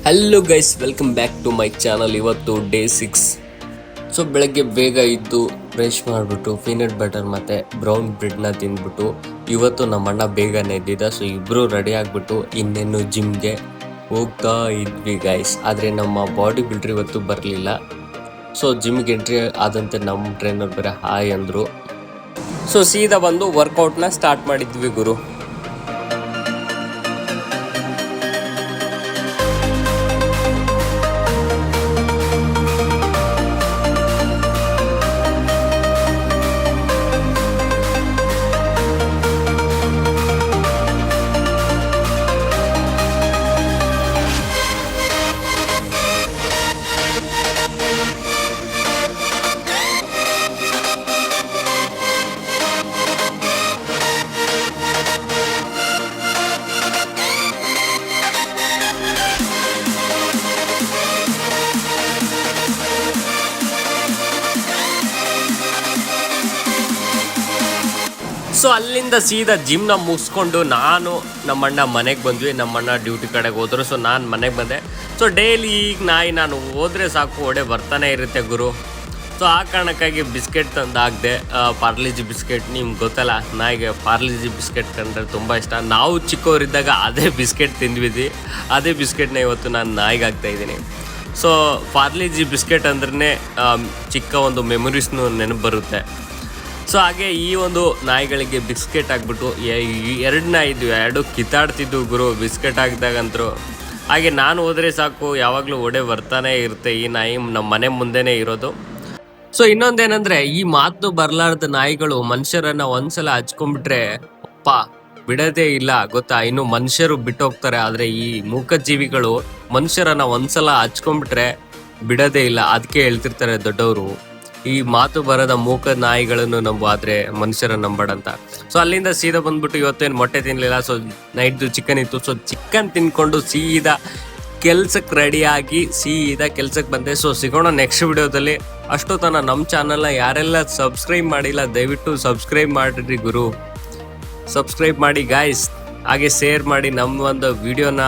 Hello guys, welcome back to my channel. ಇವತ್ತು day 6. So ಬೆಳಗ್ಗೆ ಬೇಗ ಇದ್ದು ಬ್ರಷ್ ಮಾಡಿಬಿಟ್ಟು ಪೀನಟ್ ಬಟರ್ ಮತ್ತು ಬ್ರೌನ್ ಬ್ರೆಡ್ನ ತಿಂದ್ಬಿಟ್ಟು ಇವತ್ತು ನಮ್ಮ ಅಣ್ಣ ಬೇಗನೆ ಎದ್ದಿದ್ದ. ಸೊ ಇಬ್ಬರು ರೆಡಿ ಆಗಿಬಿಟ್ಟು ಇನ್ನೇನು ಜಿಮ್ಗೆ ಹೋಗ್ತಾ ಇದ್ವಿ ಗೈಸ್. ಆದರೆ ನಮ್ಮ ಬಾಡಿ ಬಿಲ್ಡ್ರ್ ಇವತ್ತು ಬರಲಿಲ್ಲ. ಸೊ ಜಿಮ್ಗೆ ಎಂಟ್ರಿ ಆದಂತೆ ನಮ್ಮ ಟ್ರೈನರ್ ಬೇರೆ ಹಾಯ್ ಅಂದರು. ಸೊ ಸೀದಾ ಬಂದು ವರ್ಕೌಟ್ನ ಸ್ಟಾರ್ಟ್ ಮಾಡಿದ್ವಿ ಗುರು. ಸೊ ಅಲ್ಲಿಂದ ಸೀದಾ ಜಿಮ್ನ ಮುಗಿಸ್ಕೊಂಡು ನಾನು ನಮ್ಮಣ್ಣ ಮನೆಗೆ ಬಂದ್ವಿ. ನಮ್ಮಣ್ಣ ಡ್ಯೂಟಿ ಕಡೆಗೆ ಹೋದರು. ಸೊ ನಾನು ಮನೆಗೆ ಬಂದೆ. ಸೊ ಡೈಲಿ ಈಗ ನಾನು ಹೋದರೆ ಸಾಕು ಒಡೆ ಬರ್ತಾನೆ ಇರುತ್ತೆ ಗುರು. ಸೊ ಆ ಕಾರಣಕ್ಕಾಗಿ ಬಿಸ್ಕೆಟ್ ತಂದು ಹಾಕಿದೆ. ಪಾರ್ಲಿಜಿ ಬಿಸ್ಕೆಟ್ ನಿಮ್ಗೆ ಗೊತ್ತಲ್ಲ, ನಾಯಿಗೆ ಪಾರ್ಲಿಜಿ ಬಿಸ್ಕೆಟ್ ಕಂಡ್ರೆ ತುಂಬ ಇಷ್ಟ. ನಾವು ಚಿಕ್ಕವರಿದ್ದಾಗ ಅದೇ ಬಿಸ್ಕೆಟ್ ತಿಂದ್ವಿದ್ವಿ. ಅದೇ ಬಿಸ್ಕೆಟ್ನ ಇವತ್ತು ನಾನು ನಾಯಿಗೆ ಹಾಕ್ತಾಯಿದ್ದೀನಿ. ಸೊ ಪಾರ್ಲಿಜಿ ಬಿಸ್ಕೆಟ್ ಅಂದ್ರೆ ಚಿಕ್ಕ ಒಂದು ಮೆಮೊರೀಸ್ನು ನೆನಪು ಬರುತ್ತೆ. ಸೊ ಹಾಗೆ ಈ ಒಂದು ನಾಯಿಗಳಿಗೆ ಬಿಸ್ಕೆಟ್ ಹಾಕ್ಬಿಟ್ಟು ಎರಡು ನಾಯಿ ಇದ್ವಿ, ಎರಡು ಕಿತ್ತಾಡ್ತಿದ್ವು ಗುರು ಬಿಸ್ಕೆಟ್ ಹಾಕಿದಾಗಂತರು. ಹಾಗೆ ನಾನು ಹೋದರೆ ಸಾಕು ಯಾವಾಗಲೂ ಒಡೆ ಬರ್ತಾನೆ ಇರುತ್ತೆ. ಈ ನಾಯಿ ನಮ್ಮ ಮನೆ ಮುಂದೆನೇ ಇರೋದು. ಸೊ ಇನ್ನೊಂದೇನೆಂದರೆ, ಈ ಮಾತು ಬರಲಾರ್ದ ನಾಯಿಗಳು ಮನುಷ್ಯರನ್ನು ಒಂದ್ಸಲ ಹಚ್ಕೊಂಡ್ಬಿಟ್ರೆ ಅಪ್ಪ ಬಿಡೋದೇ ಇಲ್ಲ ಗೊತ್ತಾ. ಇನ್ನು ಮನುಷ್ಯರು ಬಿಟ್ಟು ಹೋಗ್ತಾರೆ, ಆದರೆ ಈ ಮೂಕಜೀವಿಗಳು ಮನುಷ್ಯರನ್ನು ಒಂದ್ಸಲ ಹಚ್ಕೊಂಡ್ಬಿಟ್ರೆ ಬಿಡೋದೇ ಇಲ್ಲ. ಅದಕ್ಕೆ ಹೇಳ್ತಿರ್ತಾರೆ ದೊಡ್ಡವರು, ಈ ಮಾತು ಬರದ ಮೂಕ ನಾಯಿಗಳನ್ನು ನಂಬಾದ್ರೆ ಮನುಷ್ಯರ ನಂಬಡಂತ. ಸೊ ಅಲ್ಲಿಂದ ಸೀದಾ ಬಂದ್ಬಿಟ್ಟು ಇವತ್ತೇನು ಮೊಟ್ಟೆ ತಿನ್ನಲಿಲ್ಲ. ಸೊ ನೈಟ್ದು ಚಿಕನ್ ಇತ್ತು. ಸೊ ಚಿಕನ್ ತಿನ್ಕೊಂಡು ಸೀದಾ ಕೆಲ್ಸಕ್ಕೆ ರೆಡಿಯಾಗಿ ಸೀದಾ ಕೆಲ್ಸಕ್ಕೆ ಬಂದೆ. ಸೊ ಸಿಗೋಣ ನೆಕ್ಸ್ಟ್ ವಿಡಿಯೋದಲ್ಲಿ. ಅಷ್ಟೊತ್ತನ ನಮ್ಮ ಚಾನಲ್ನ ಯಾರೆಲ್ಲ ಸಬ್ಸ್ಕ್ರೈಬ್ ಮಾಡಿಲ್ಲ ದಯವಿಟ್ಟು ಸಬ್ಸ್ಕ್ರೈಬ್ ಮಾಡಿರಿ ಗುರು. ಸಬ್ಸ್ಕ್ರೈಬ್ ಮಾಡಿ ಗಾಯ್ಸ್. ಹಾಗೆ ಶೇರ್ ಮಾಡಿ ನಮ್ಮ ಒಂದು ವಿಡಿಯೋನ.